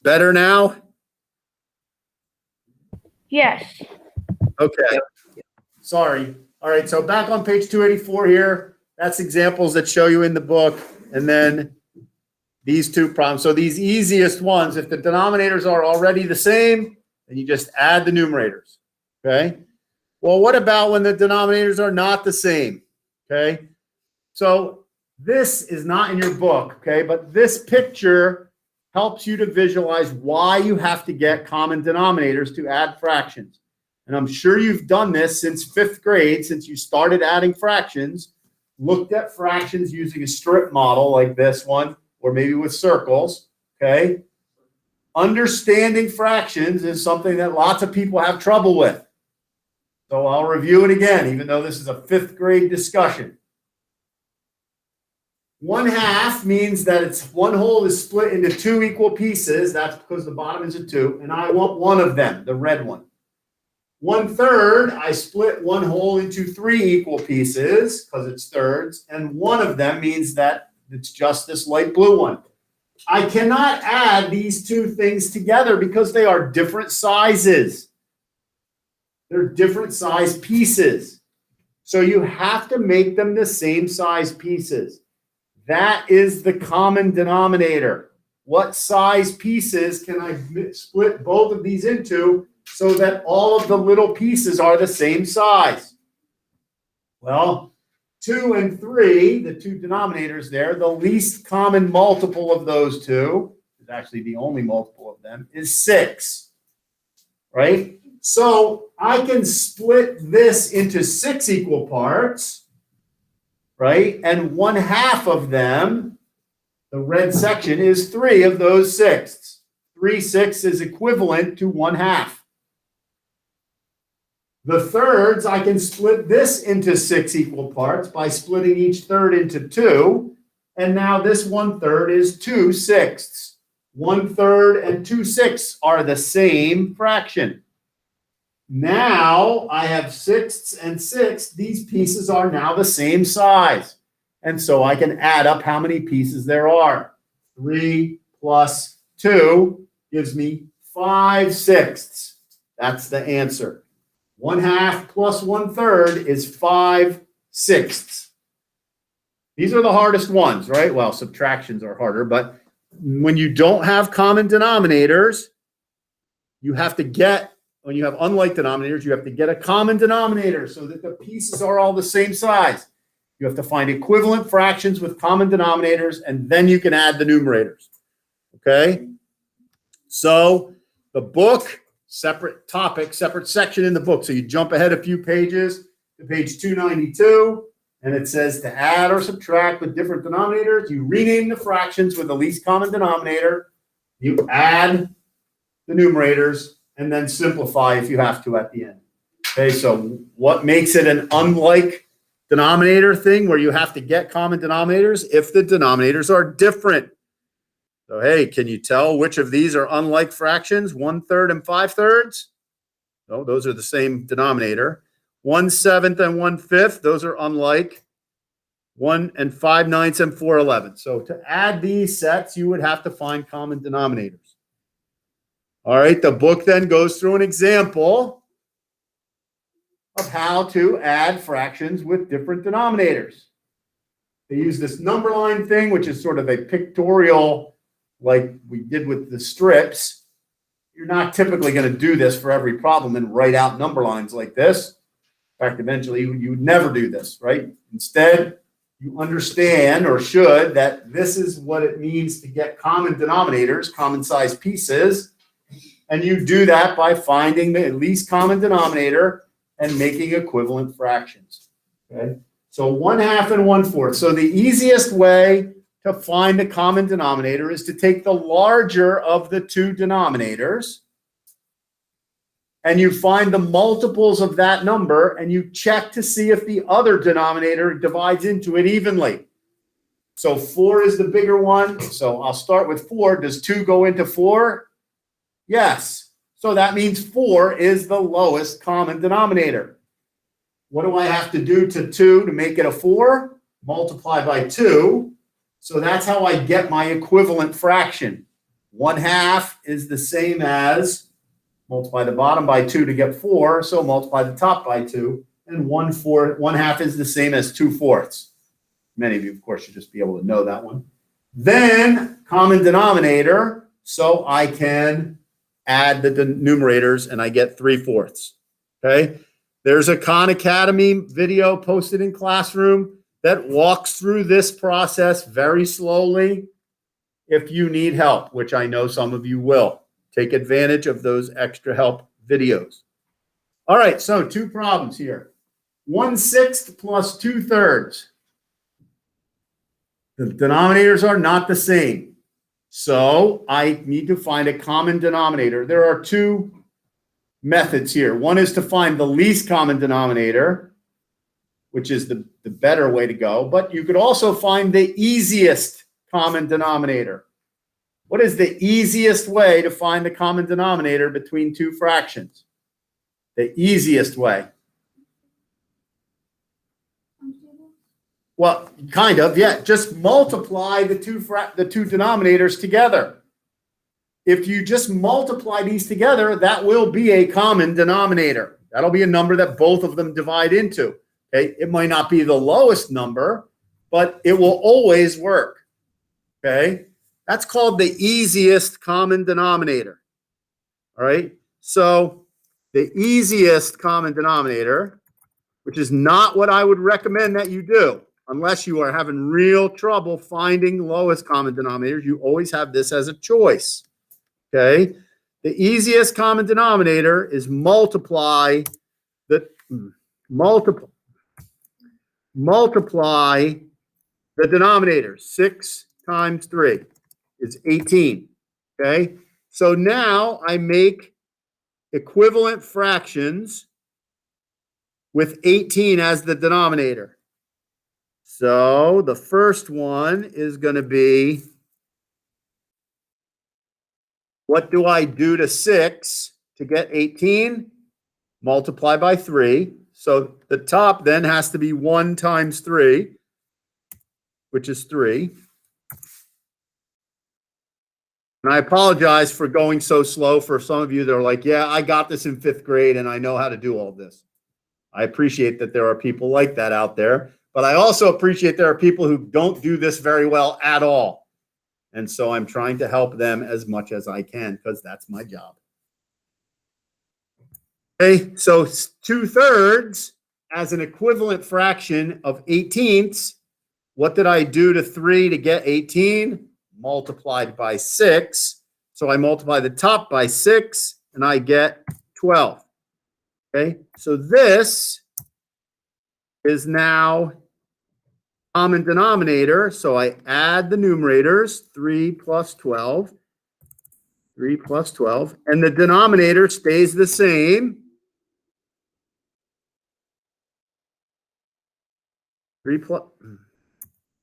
Better now? Yes. Okay. Sorry. All right, so back on page 284 here, that's examples that show you in the book, and then these two problems. So these easiest ones, if the denominators are already the same, then you just add the numerators, okay? Well, what about when the denominators are not the same, okay? So this is not in your book, okay? But this picture helps you to visualize why you have to get common denominators to add fractions. And I'm sure you've done this since 5th grade, since you started adding fractions, looked at fractions using a strip model like this one, or maybe with circles, okay? Understanding fractions is something that lots of people have trouble with. So I'll review it again, even though this is a 5th grade discussion. 1/2 means that it's one whole is split into 2 equal pieces. That's because the bottom is a 2, and I want one of them, the red one. 1/3, I split one whole into 3 equal pieces because it's thirds, and one of them means that it's just this light blue one. I cannot add these two things together because they are different sizes. They're different size pieces. So you have to make them the same size pieces. That is the common denominator. What size pieces can I split both of these into so that all of the little pieces are the same size? Well, 2 and 3, the two denominators there, the least common multiple of those two, is actually the only multiple of them, is 6, right? So I can split this into 6 equal parts, right? And 1/2 of them, the red section, is 3 of those 6. 3/6 is equivalent to 1/2. The thirds, I can split this into 6 equal parts by splitting each third into 2. And now this 1/3 is 2/6. 1/3 and 2/6 are the same fraction. Now I have 6ths and 6. These pieces are now the same size. And so I can add up how many pieces there are. 3 plus 2 gives me 5/6. That's the answer. 1/2 plus 1/3 is 5/6. These are the hardest ones, right? Well, subtractions are harder, but when you don't have common denominators, you have to get, when you have unlike denominators, you have to get a common denominator so that the pieces are all the same size. You have to find equivalent fractions with common denominators, and then you can add the numerators. Okay? So the book, separate topic, separate section in the book. So you jump ahead a few pages to page 292, and it says to add or subtract with different denominators. You rename the fractions with the least common denominator. You add the numerators, and then simplify if you have to at the end. Okay, so what makes it an unlike denominator thing where you have to get common denominators? If the denominators are different. So, hey, can you tell which of these are unlike fractions? 1/3 and 5/3? No, those are the same denominator. 1/7 and 1/5, those are unlike. 1 and 5/9 and 4/11. So to add these sets, you would have to find common denominators. All right, the book then goes through an example of how to add fractions with different denominators. They use this number line thing, which is sort of a pictorial, like we did with the strips. You're not typically going to do this for every problem and write out number lines like this. In fact, eventually you would never do this, right? Instead, you understand, or should, that this is what it means to get common denominators, common size pieces. And you do that by finding the least common denominator and making equivalent fractions. Okay? So 1/2 and 1/4. So the easiest way to find the common denominator is to take the larger of the two denominators, and you find the multiples of that number, and you check to see if the other denominator divides into it evenly. So 4 is the bigger one. So I'll start with 4. Does 2 go into 4? Yes. So that means 4 is the lowest common denominator. What do I have to do to 2 to make it a 4? Multiply by 2. So that's how I get my equivalent fraction. 1/2 is the same as multiply the bottom by 2 to get 4, so multiply the top by 2, and 1/2 is the same as 2/4. Many of you, of course, should just be able to know that one. Then common denominator, so I can add the numerators and I get 3/4. Okay, there's a Khan Academy video posted in Classroom that walks through this process very slowly. If you need help, which I know some of you will, take advantage of those extra help videos. All right, so 2 problems here. 1/6 plus 2/3. The denominators are not the same. So I need to find a common denominator. There are 2 methods here. One is to find the least common denominator, which is the better way to go. But you could also find the easiest common denominator. What is the easiest way to find the common denominator between 2 fractions? The easiest way. Well, kind of, yeah. Just multiply the two denominators together. If you just multiply these together, that will be a common denominator. That'll be a number that both of them divide into. Okay, it might not be the lowest number, but it will always work. Okay, that's called the easiest common denominator. All right, so the easiest common denominator, which is not what I would recommend that you do, unless you are having real trouble finding lowest common denominators. You always have this as a choice. Okay, the easiest common denominator is multiply the denominator. 6 times 3 is 18. Okay, so now I make equivalent fractions with 18 as the denominator. So the first one is going to be, what do I do to 6 to get 18? Multiply by 3. So the top then has to be 1 times 3, which is 3. And I apologize for going so slow for some of you that are like, yeah, I got this in 5th grade and I know how to do all this. I appreciate that there are people like that out there, but I also appreciate there are people who don't do this very well at all. And so I'm trying to help them as much as I can because that's my job. Okay, so 2/3 as an equivalent fraction of 18ths. What did I do to 3 to get 18? Multiplied by 6. So I multiply the top by 6 and I get 12. Okay, so this is now common denominator. So I add the numerators, 3 plus 12. 3 plus 12. And the denominator stays the same. 3 plus,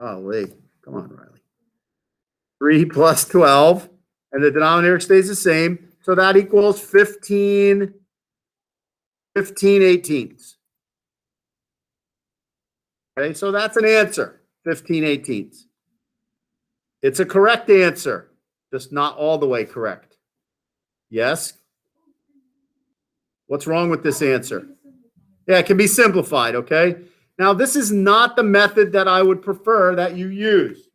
oh wait, come on, Riley. 3 plus 12, and the denominator stays the same. So that equals 15 18ths. Okay, so that's an answer, 15 18ths. It's a correct answer, just not all the way correct. Yes? What's wrong with this answer? Yeah, it can be simplified, okay? Now, this is not the method that I would prefer that you use.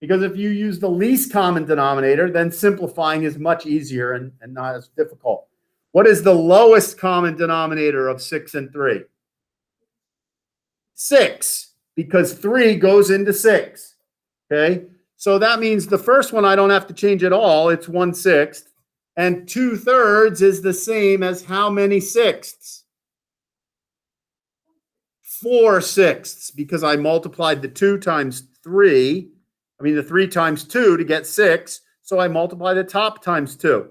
Because if you use the least common denominator, then simplifying is much easier and not as difficult. What is the lowest common denominator of 6 and 3? 6, because 3 goes into 6. Okay, so that means the first one I don't have to change at all. It's 1/6. And 2/3 is the same as how many sixths? 4/6, because I multiplied the 2 times 3. I mean, the 3 times 2 to get 6. So I multiply the top times 2.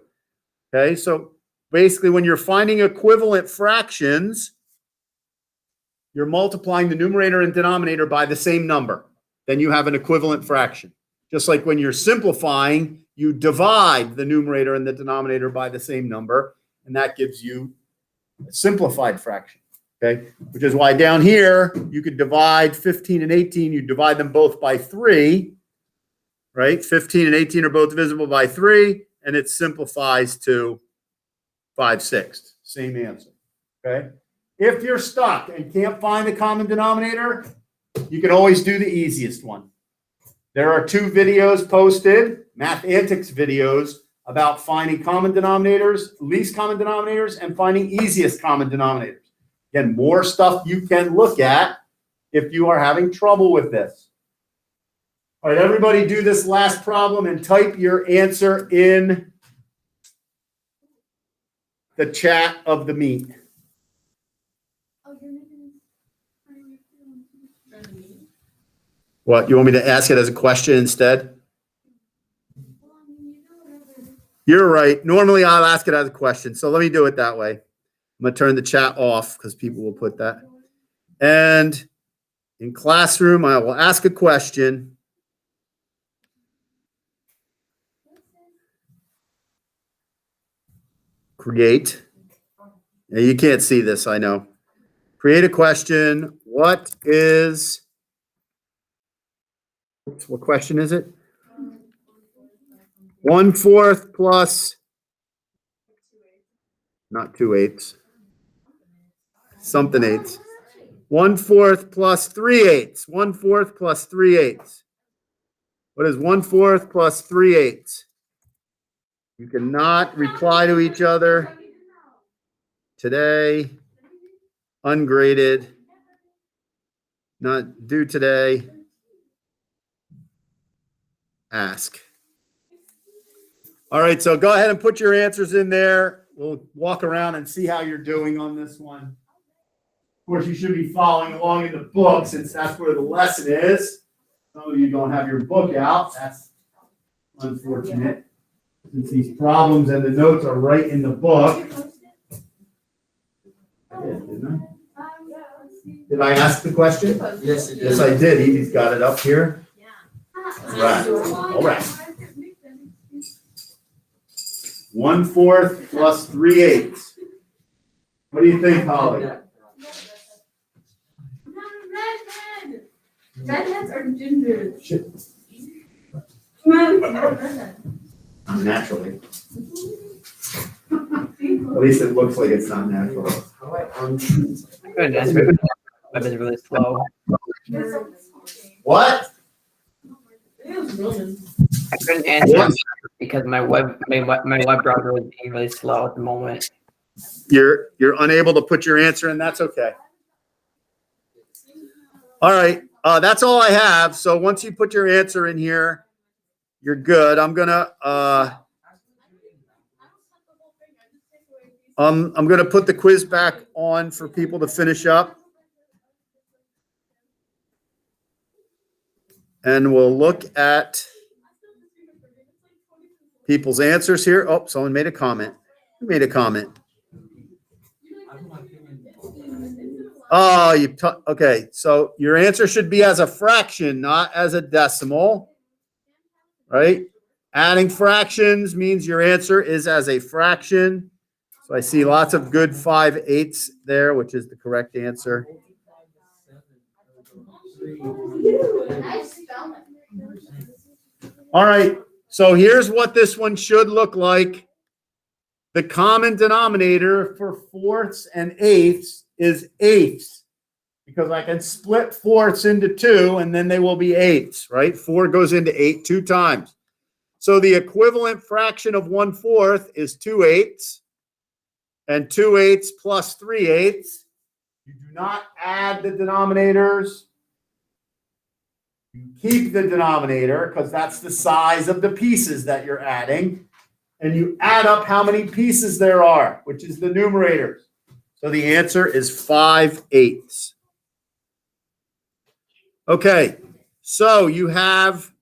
Okay, so basically when you're finding equivalent fractions, you're multiplying the numerator and denominator by the same number. Then you have an equivalent fraction. Just like when you're simplifying, you divide the numerator and the denominator by the same number, and that gives you a simplified fraction. Okay, which is why down here you could divide 15 and 18. You divide them both by 3. right? 15 and 18 are both divisible by 3, and it simplifies to 5/6. Same answer, okay? If you're stuck and can't find a common denominator, you can always do the easiest one. There are 2 videos posted, Math Antics videos, about finding common denominators, least common denominators, and finding easiest common denominators. Again, more stuff you can look at if you are having trouble with this. All right, everybody do this last problem and type your answer in the chat of the meet. What, you want me to ask it as a question instead? You're right. Normally I'll ask it as a question. So let me do it that way. I'm going to turn the chat off because people will put that. And in classroom, I will ask a question. Create. Now, you can't see this, I know. Create a question. What question is it? 1/4 plus, not 2/8, something 8. 1/4 plus 3/8. 1/4 plus 3/8. What is 1/4 plus 3/8? You cannot reply to each other today. Ungraded. Not due today. Ask. All right, so go ahead and put your answers in there. We'll walk around and see how you're doing on this one. Of course, you should be following along in the book since that's where the lesson is. Some of you don't have your book out. That's unfortunate. Since these problems and the notes are right in the book. I did, didn't I? Did I ask the question? Yes, it Yes, I did. Evie's got it up here. Right. All right. 1/4 plus 3/8. What do you think, Holly? Redheads are gingers. Naturally. At least it looks like it's not natural. Good. Web is really slow. What? I couldn't answer because my web browser was being really slow at the moment. You're unable to put your answer in. That's okay. All right. That's all I have. So once you put your answer in here, you're good. I'm gonna put the quiz back on for people to finish up. And we'll look at people's answers here. Oh, someone made a comment. Who made a comment? Oh, okay. So your answer should be as a fraction, not as a decimal, right? Adding fractions means your answer is as a fraction. So I see lots of good 5/8 there, which is the correct answer. All right. So here's what this one should look like. The common denominator for fourths and eighths is eighths because I can split fourths into 2 and then they will be eighths, right? 4 goes into 8 2 times. So the equivalent fraction of 1/4 is 2/8 and 2/8 plus 3/8. You do not add the denominators. You keep the denominator because that's the size of the pieces that you're adding. And you add up how many pieces there are, which is the numerators. So the answer is 5/8. Okay, so you have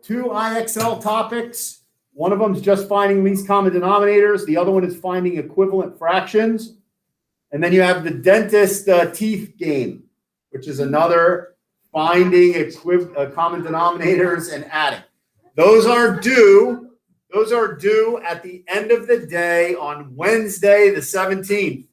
2 IXL topics. One of them is just finding least common denominators. The other one is finding equivalent fractions. And then you have the dentist teeth game, which is another finding common denominators and adding. Those are due at the end of the day on Wednesday, the 17th.